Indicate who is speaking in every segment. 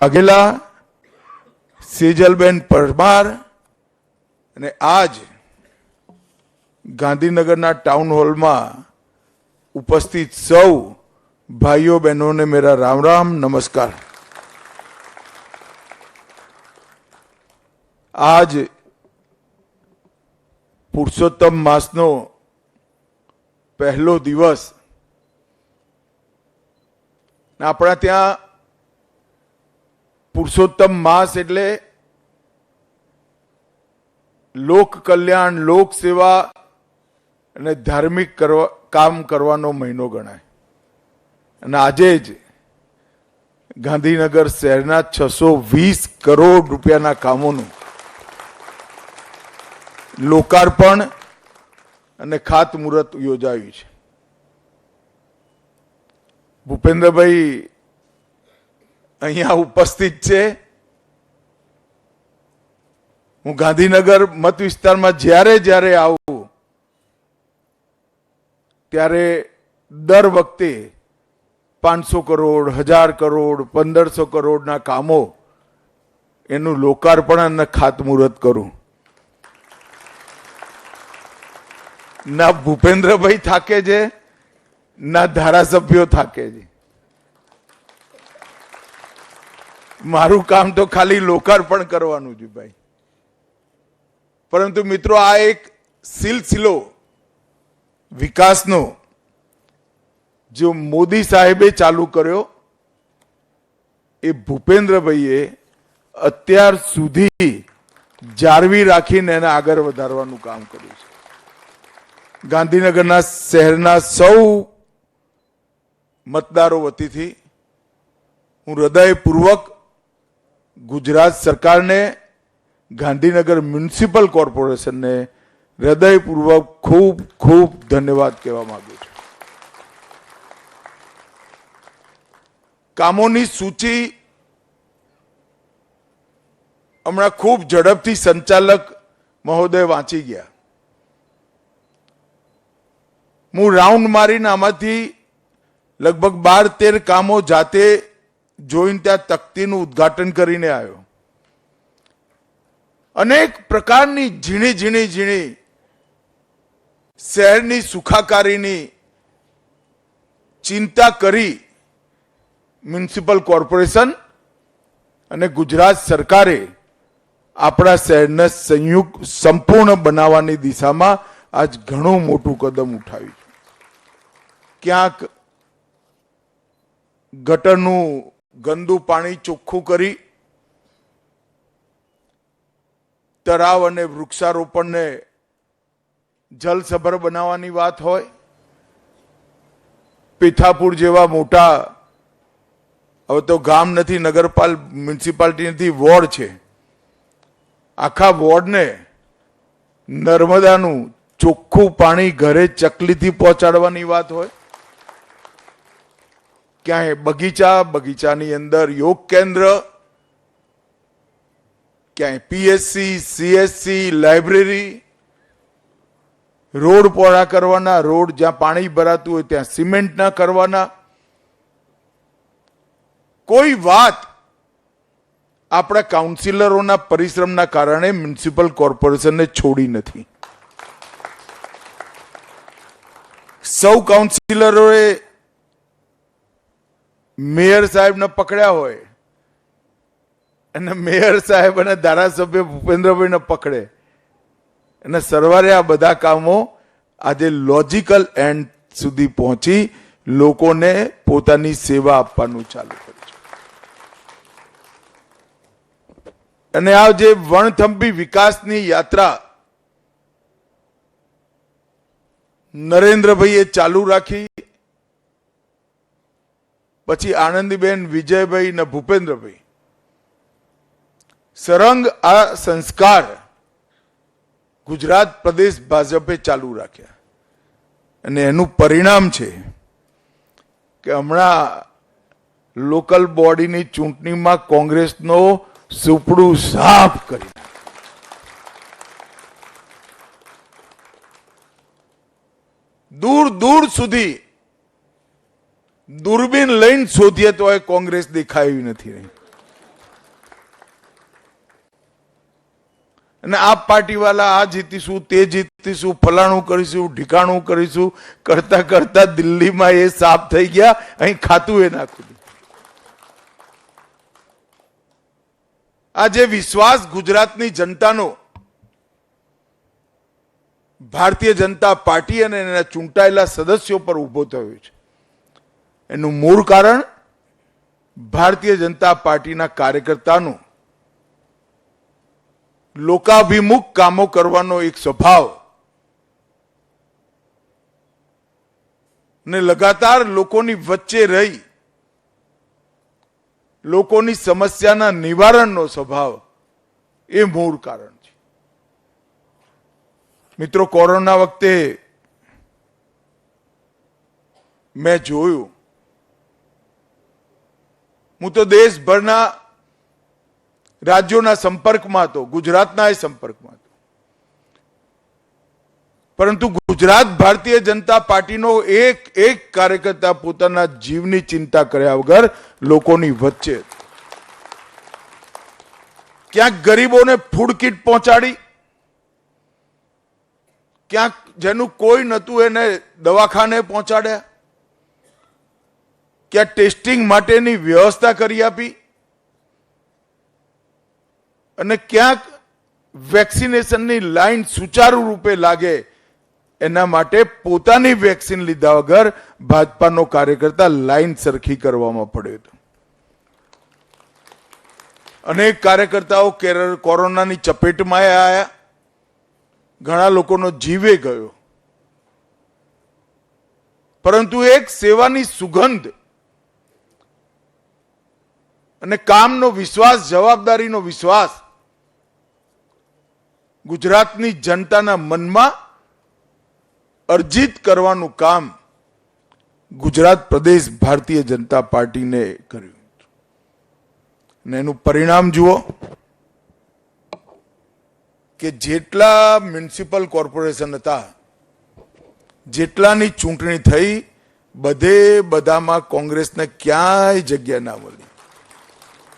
Speaker 1: અગેલા સેજલબેન પરમાર અને આજ ગાંધીનગરના ટાઉન હોલમાં ઉપસ્થિત સૌ भाइयों बहनों ने मेरा राम राम नमस्कार। आज पुरुषोत्तम मासनो पहलो दिवस अपना त्या पुरुषोत्तम मास एटले लोक कल्याण लोक सेवा અને ધાર્મિક કામ કરવાનો મહિનો ગણાય અને આજે જ ગાંધીનગર શહેરના 620 કરોડ રૂપિયાના કામોનું લોકાર્પણ અને ખાતમુહૂર્ત યોજાયું છે। ભૂપેન્દ્રભાઈ અહીંયા ઉપસ્થિત છે। હું ગાંધીનગર મત વિસ્તારમાં જ્યારે જ્યારે આવું ત્યારે દર વખતે 500 કરોડ 1000 કરોડ 1500 કરોડના કામો એનું લોકાર્પણ અને ખાતમુહૂર્ત કરું। ના ભૂપેન્દ્રભાઈ થાકે છે ના ધારાસભ્યો થાકે છે। મારું કામ તો ખાલી લોકાર્પણ કરવાનું છે ભાઈ। પરંતુ મિત્રો આ એક સિલસિલો વિકાસનો जो मोदी साहेबे चालू कर्यो ए भूपेन्द्रभाईए अत्यार सुधी जाळवी राखीने एने आगर वधारवानुं काम कर्युं छे। गांधीनगरना शहेरना सौ मतदारों वतीथी हूँ हृदयपूर्वक गुजरात सरकार ने गांधीनगर म्युनिसिपल कॉर्पोरेशन ने हृदयपूर्वक खूब खूब धन्यवाद कहेवा मांगु छुं। कामोनी सूची हमणा खूब झड़पथी संचालक महोदय वांची गया। हूँ राउंड मारीने आमांथी लगभग 12-13 कामों जाते जोईने त्यां तकतीनुं उद्घाटन करीने आव्यो। अनेक प्रकारनी झीणी झीणी झीणी शहेरनी सुखाकारीनी चिंता करी म्युनिसिपल कॉर्पोरेशन અને ગુજરાત સરકારે આપણા શહેરને સંયુક્ત સંપૂર્ણ બનાવવાની દિશામાં આજ ઘણું મોટું કદમ ઉઠાવ્યું છે। ક્યાંક ગટરનું ગંદુ પાણી ચોખ્ખું કરી તળાવ અને વૃક્ષારોપણને જલસભર બનાવવાની વાત હોય, પીઠાપુર જેવા મોટા હવે તો ગામ નથી નગરપાલ મ્યુનિસિપાલિટી નથી વોર્ડ છે, આખા વોર્ડને નર્મદાનું ચોખ્ખું પાણી ઘરે ચકલીથી પહોંચાડવાની વાત હોય, ક્યાંય બગીચા બગીચાની અંદર યોગ કેન્દ્ર, ક્યાંય પીએસસી સીએસસી લાઇબ્રેરી, રોડ પહોળા કરવાના, રોડ જ્યાં પાણી ભરાતું હોય ત્યાં સિમેન્ટ ના કરવાના, कोई बात अपना काउंसिलरों परिश्रम कारण म्युनिसिपल कॉर्पोरेशन ने छोड़ी नहीं। सौ काउंसिलरों मेयर साहेब ने पकड़ा होय अने मेयर साहेब अने धारासभ्य भूपेन्द्रभाई ने पकड़े अने सरवारे आ बधा कामों आज लॉजिकल एंड सुधी पहुंची लोगों ने पोतानी सेवा आपवानुं चालू कर्युं। અને આ જે વણથંભી વિકાસની યાત્રા નરેન્દ્રભાઈએ ચાલુ રાખી, પછી આનંદીબેન વિજયભાઈ ને ભૂપેન્દ્રભાઈ સરંગ આ સંસ્કાર ગુજરાત પ્રદેશ ભાજપે ચાલુ રાખ્યા અને એનું પરિણામ છે કે હમણાં લોકલ બોડીની ચૂંટણીમાં કોંગ્રેસનો સુપડું સાફ કરી दूर दूर सुधी दूरबीन लईने शोधीए तो कांग्रेस देखाई नहीं रही। અને આપ પાર્ટીવાલા આ જીતીશું, તે જીતીશું, ફલાણું કરીશું, ઢીકાણું કરીશું કરતા કરતા દિલ્હીમાં એ સાફ થઈ ગયા, અહીં ખાતું એ નાખ્યું. આ જે વિશ્વાસ ગુજરાતની જનતાનો ભારતીય જનતા પાર્ટી અને એના ચૂંટાયેલા સદસ્યો પર ઉભો થયો છે, એનું મૂળ કારણ ભારતીય જનતા પાર્ટીના કાર્યકર્તાનું લોકાભિમુખ કામો કરવાનો એક સ્વભાવ ને લગાતાર લોકોની વચ્ચે રહી લોકોની સમસ્યાના નિવારણનો સ્વભાવ એ મૂળ કારણ છે. મિત્રો, કોરોના વખતે મેં જોયું, હું તો દેશભરના રાજ્યોના સંપર્કમાં હતો, ગુજરાતના એ સંપર્કમાં હતો, પરંતુ ગુજરાત ભારતીય જનતા પાર્ટીનો એક કાર્યકર્તા પોતાના જીવની ચિંતા કર્યા વગર લોકોની વચ્ચે ક્યાંક ગરીબોને ફૂડ કિટ પહોંચાડી, ક્યાંક જેનું કોઈ નહોતું એને દવાખાને પહોંચાડ્યા, ક્યાંક ટેસ્ટિંગ માટેની વ્યવસ્થા કરી આપી, અને ક્યાંક વેક્સિનેશનની લાઈન સુચારુ રૂપે લાગે એના માટે પોતાની વેક્સિન લીધા વગર ભાજપાનો કાર્યકર્તા લાઈન સરખી કરવામાં પડ્યો હતો. અનેક કાર્યકર્તાઓ કોરોનાની ચપેટમાં આવ્યા, ઘણા લોકોનો જીવે ગયો, પરંતુ એક સેવાની સુગંધ અને કામનો વિશ્વાસ, જવાબદારીનો વિશ્વાસ ગુજરાતની જનતાના મનમાં અર્જિત કરવાનું કામ ગુજરાત પ્રદેશ ભારતીય જનતા પાર્ટીને કર્યું. અને એનું પરિણામ જુઓ કે જેટલા મ્યુનિસિપલ કોર્પોરેશન હતા, જેટલાની ચૂંટણી થઈ, બધામાં કોંગ્રેસને ક્યાંય જગ્યા ના મળી.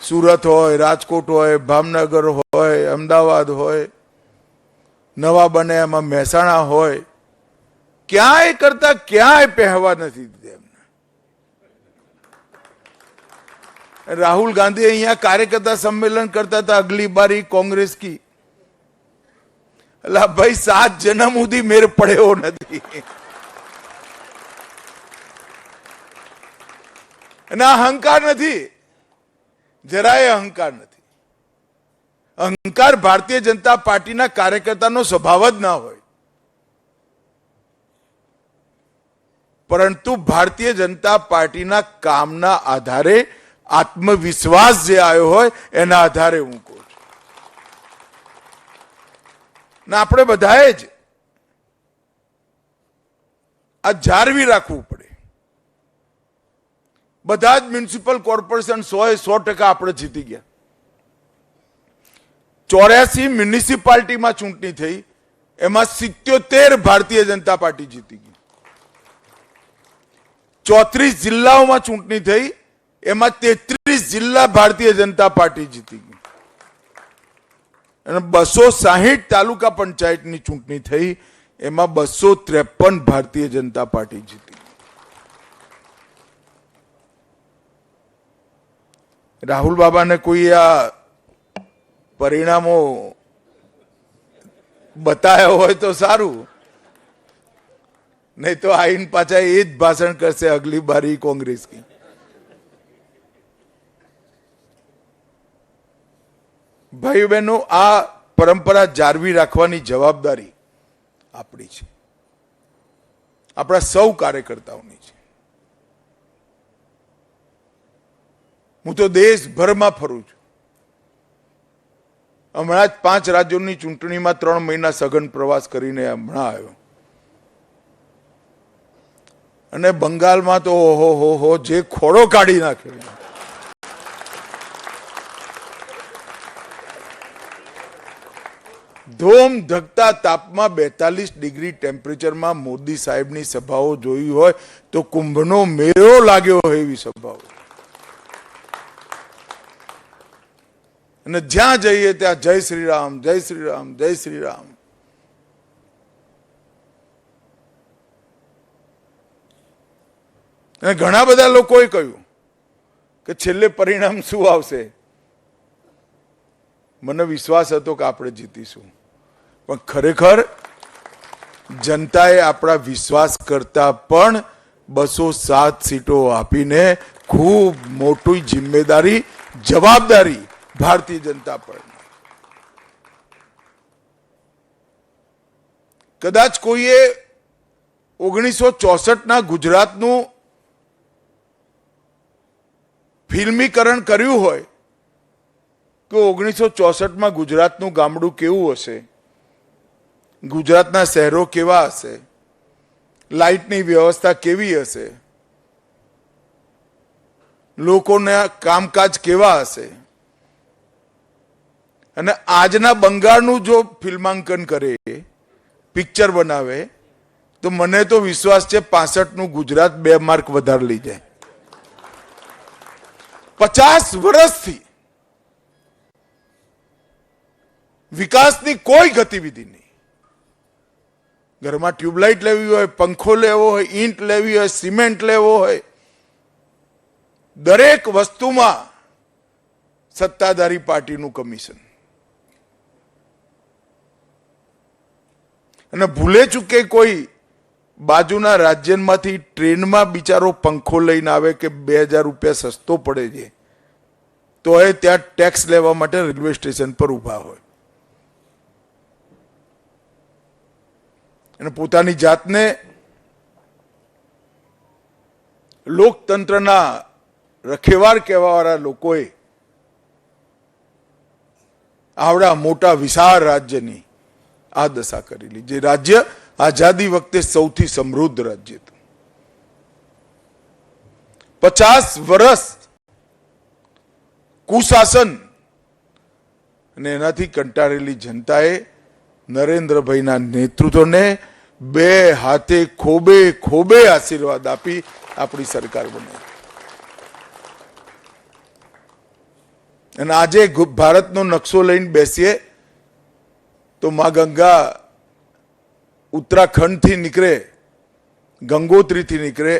Speaker 1: સુરત હોય, રાજકોટ હોય, ભાવનગર હોય, અમદાવાદ હોય, નવા બને એમાં મહેસાણા હોય, ક્યાંય કરતા ક્યાંય પહેવા નથી દીધા એમને. રાહુલ ગાંધી અહીંયા કાર્યકર્તા સંમેલન કરતા હતા, અગલી બારી કોંગ્રેસ કી. અલા ભાઈ, 7 જન્મ સુધી મેર પડ્યો નથી. અને અહંકાર નથી, જરાય અહંકાર નથી. અહંકાર ભારતીય જનતા પાર્ટીના કાર્યકર્તાનો સ્વભાવ જ ના હોય, પરંતુ ભારતીય જનતા પાર્ટીના કામના આધારે, આત્મવિશ્વાસ જે આવ્યો હોય એના આધારે હું કહું છું. ને આપણે બધાએ જ આ જાળવી રાખવું પડે. બધા જ મ્યુનિસિપલ કોર્પોરેશન 100% આપણે જીતી ગયા. 84 મ્યુનિસિપાલિટીમાં ચૂંટણી થઈ, એમાં 77 ભારતીય જનતા પાર્ટી જીતી ગઈ. 34 જિલ્લાઓમાં ચૂંટણી થઈ, એમાં 33 જિલ્લા ભારતીય જનતા પાર્ટી જીતી ગઈ. અને 260 તાલુકા પંચાયતની ચૂંટણી થઈ, એમાં 253 ભારતીય જનતા પાર્ટી જીતી. રાહુલ બાબાને કોઈ આ પરિણામો બતાવ્યા હોય તો સારું, નહીં તો આઈને પાછા એ જ ભાષણ કરશે, અગલી બારી કોંગ્રેસ કી. ભાઈ બહેનો, આ પરંપરા જાળવી રાખવાની જવાબદારી આપણી છે, આપણા સૌ કાર્યકર્તાઓની છે. હું તો દેશભરમાં ફરું છું. હમણાં જ 5 રાજ્યોની ચૂંટણીમાં 3 મહિના સઘન પ્રવાસ કરીને હમણાં આવ્યો. અને બંગાળમાં તો ઓહો જે ખોડો કાઢી નાખ્યો. ધોમ ધકતા તાપમાં 42 ડિગ્રી ટેમ્પરેચરમાં મોદી સાહેબની સભાઓ જોઈ હોય તો કુંભનો મેળો લાગ્યો હોય એવી સભાઓ. અને જ્યાં જઈએ ત્યાં જય શ્રી રામ, જય શ્રી રામ, જય શ્રી રામ. અને ઘણા બધા લોકોએ કહ્યું કે છેલ્લે પરિણામ શું આવશે. મને વિશ્વાસ હતો કે આપણે જીતીશું, પણ ખરેખર જનતાએ આપણા વિશ્વાસ કરતા પણ 207 સીટો આપીને ખૂબ મોટી જિમ્મેદારી, જવાબદારી ભારતીય જનતા પર. કદાચ કોઈએ 1964ના ગુજરાતનું ફિલ્મીકરણ કર્યું હોય કે 1964માં ગુજરાતનું ગામડું કેવું હશે, ગુજરાતના શહેરો કેવા હશે, લાઇટની વ્યવસ્થા કેવી હશે, લોકોના કામકાજ કેવા હશે, અને આજના બંગાળનું જો ફિલ્માંકન કરે, પિક્ચર બનાવે, તો મને તો વિશ્વાસ છે 65નું ગુજરાત 2 માર્ક વધારે લઈ જાય. 50 વર્ષથી વિકાસની કોઈ ગતિવિધિ નહીં. ઘરમાં ટ્યુબલાઇટ લેવી હોય, પંખો લેવો હોય, ઈંટ લેવી હોય, સિમેન્ટ લેવો હોય, દરેક વસ્તુમાં સત્તાધારી પાર્ટીનું કમિશન. અને ભૂલે ચૂકે કોઈ બાજુના રાજ્યમાંથી ટ્રેનમાં બિચારો પંખો લઈને આવે કે 2000 રૂપિયા સસ્તો પડે છે, તો એ ત્યાં ટેક્સ લેવા માટે રેલવે સ્ટેશન પર ઊભા હોય અને પોતાની જાતને લોકતંત્રના રખેવાર કહેવાવાળા લોકોએ આવડા મોટા વિશાળ રાજ્યની આ દશા કરેલી. જે રાજ્ય આઝાદી વખતે સૌથી સમૃદ્ધ રાજ્ય હતું. 50 વર્ષ કુશાસન અને એનાથી કંટાળેલી જનતાએ નરેન્દ્રભાઈના નેતૃત્વને 2 હાથે ખોબે ખોબે આશીર્વાદ આપી આપણી સરકાર બનાવી. અને આજે ભારતનો નકશો લઈને બેસીએ તો માં ગંગા ઉત્તરાખંડથી નીકળે, ગંગોત્રીથી નીકળે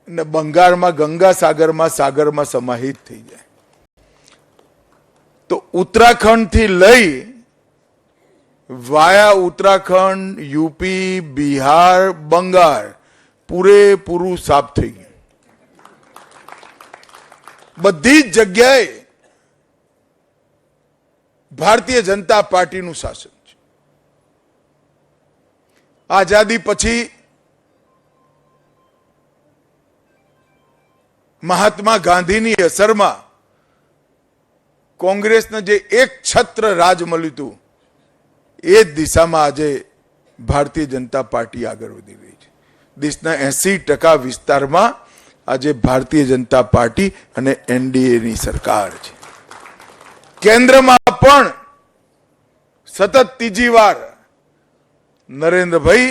Speaker 1: અને બંગાળમાં ગંગા સાગરમાં સમાહિત થઈ જાય. તો ઉત્તરાખંડથી લઈ વાયા ઉત્તરાખંડ, યુપી, બિહાર, બંગાળ પૂરેપૂરું સાફ થઈ ગયું. બધી જ જગ્યાએ ભારતીય જનતા પાર્ટીનું શાસન છે. આઝાદી પછી મહાત્મા ગાંધીની અસરમાં કોંગ્રેસને જે એક છત્ર રાજ મળ્યું હતું, એ જ દિશામાં આજે ભારતીય જનતા પાર્ટી આગળ વધી રહી છે. દેશના 80% વિસ્તારમાં આજે ભારતીય જનતા પાર્ટી અને એનડીએની સરકાર છે. કેન્દ્રમાં પણ સતત ત્રીજી વાર નરેન્દ્રભાઈ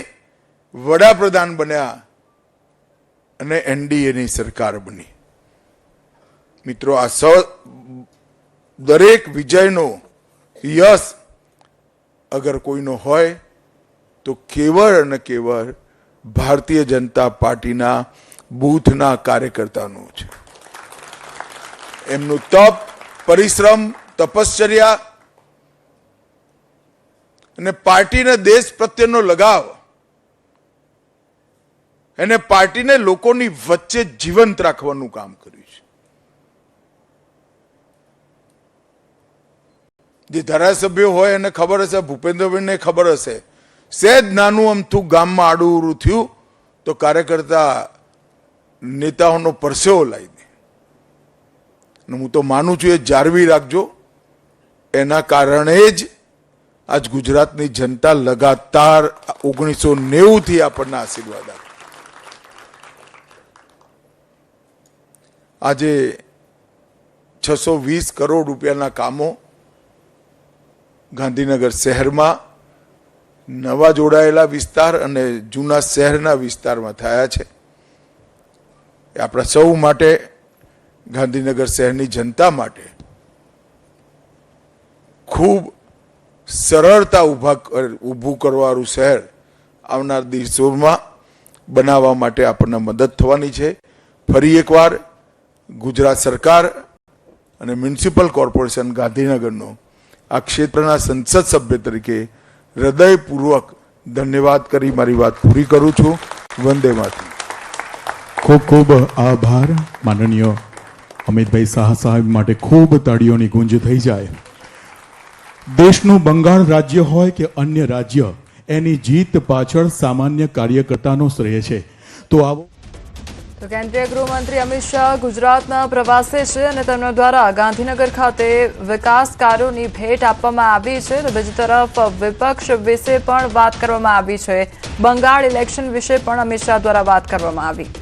Speaker 1: વડાપ્રધાન બન્યા અને એનડીએની સરકાર બની. મિત્રો, આ દરેક વિજયનો યશ અગર કોઈનો હોય તો કેવળ અને કેવળ ભારતીય જનતા પાર્ટીના બૂથના કાર્યકર્તાનો છે. એમનું તપ, પરિશ્રમ, તપશ્ચર્યા અને પાર્ટીને દેશ પ્રત્યેનો લગાવ, એને પાર્ટીને લોકોની વચ્ચે જીવંત રાખવાનું કામ કર્યું છે. જે ધારાસભ્યો હોય એને ખબર હશે, ભૂપેન્દ્રભાઈને ખબર હશે, સહેજ નાનું અમથું ગામમાં આડું થયું તો કાર્યકર્તા નેતાઓનો પરસેવો લાવી દે. હું તો માનું છું એ જાળવી રાખજો. એના કારણે જ આજ ગુજરાતની જનતા લગાતાર 1990થી આપણને આશીર્વાદ આપે. આજે 620 કરોડ રૂપિયાના કામો ગાંધીનગર શહેરમાં નવા જોડાયેલા વિસ્તાર અને જૂના શહેરના વિસ્તારમાં થયા છે. એ આપણા સૌ માટે, ગાંધીનગર શહેરની જનતા માટે ખૂબ સરળતા ઊભું કરવાવાળું શહેર આવનાર દિવસોમાં બનાવવા માટે આપણને મદદ થવાની છે. ફરી એકવાર ગુજરાત સરકાર અને મ્યુનિસિપલ કોર્પોરેશન ગાંધીનગરનો આ ક્ષેત્રના સંસદ સભ્ય તરીકે હૃદયપૂર્વક ધન્યવાદ કરી મારી વાત પૂરી કરું છું. વંદે માતરમ.
Speaker 2: ખૂબ ખૂબ આભાર માનનીય અમિતભાઈ શાહ સાહેબ માટે ખૂબ તાળીઓની ગુંજ થઈ જાય. દેશનું બંગાળ રાજ્ય હોય કે અન્ય રાજ્ય, એની જીત પાછળ સામાન્ય કાર્યકર્તાનો શ્રેય છે. તો આવો.
Speaker 3: તો કેન્દ્રીય ગૃહમંત્રી અમિત શાહ ગુજરાતના પ્રવાસે છે અને તેમના દ્વારા ગાંધીનગર ખાતે વિકાસ કાર્યોની ભેટ આપવામાં આવી છે. તો બીજી તરફ વિપક્ષ વિશે પણ વાત કરવામાં આવી છે. બંગાળ ઇલેક્શન વિશે પણ અમિત શાહ દ્વારા વાત કરવામાં આવી.